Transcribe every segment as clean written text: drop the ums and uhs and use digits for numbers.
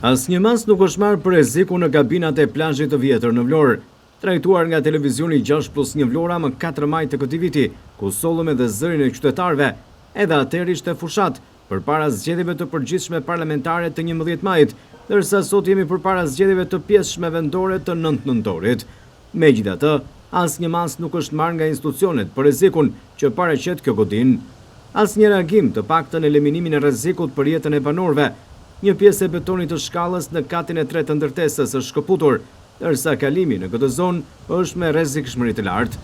Asnjë mas nuk është marrë për rreziku në kabinat e plazhit të vjetër në Vlorë. Trajtuar nga televizioni 6+1 Vlora më 4 maj të këtij viti, ku sollëm edhe zërin e qytetarëve, edhe atëherë ishte fushat përpara zgjedhjeve të përgjithshme parlamentare të 11 majit, ndërsa sot jemi përpara zgjedhjeve të pjesëshme vendore të 9 nëntorit. Megjithatë, asnjë mas nuk është marrë nga institucionet për rrezikun që paraqet kjo godin. Asnjë reagim të paktën eliminimin e rrezikut për jetën e banorëve. Një pjesë e betonit të shkallës në katin e 3 të ndërtesës është shkëputur, ndërsa kalimi në këtë zonë është me rrezikshmëri të lartë.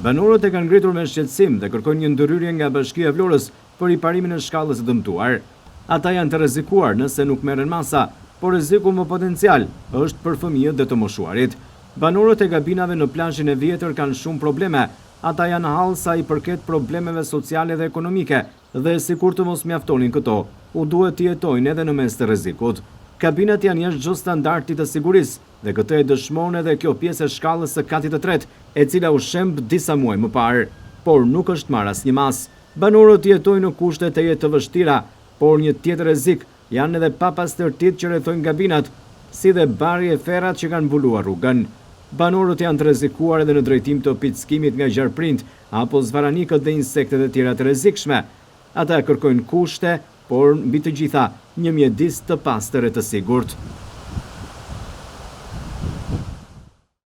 Banorët e kanë ngritur me shqetësim dhe kërkojnë një ndërhyrje nga Bashkia e Vlorës për riparimin e shkallës së dëmtuar. Ata janë të rrezikuar nëse nuk merren masa, por rreziku më potencial është për fëmijët dhe të moshuarit. Banorët e kabinave në plazhin e vjetër kanë shumë probleme. Ata janë hallë sa i përket problemeve sociale dhe ekonomike dhe sikur të mos mjaftonin këto, u duhet të jetojnë edhe në mes të rrezikut. Kabinat janë jashtë çdo standardi të sigurisë dhe këtë e dëshmon edhe kjo pjesë e shkallës së katit të tretë, e cila u shemb disa muaj më parë, por nuk është marrë asnjë mas. Banorët jetojnë në kushte të jetë të vështira, por një tjetër rrezik janë edhe papastërtitë që rrethojnë kabinat, si dhe barri e ferrat që kanë mbuluar rrugën. Banorët janë të rrezikuar edhe në drejtim të pickimit nga gjarprind apo zvaranikët dhe insektet e tjera të rrezikshme. Ata kërkojnë kushte, por mbi të gjitha një mjedis të pastër e të sigurt.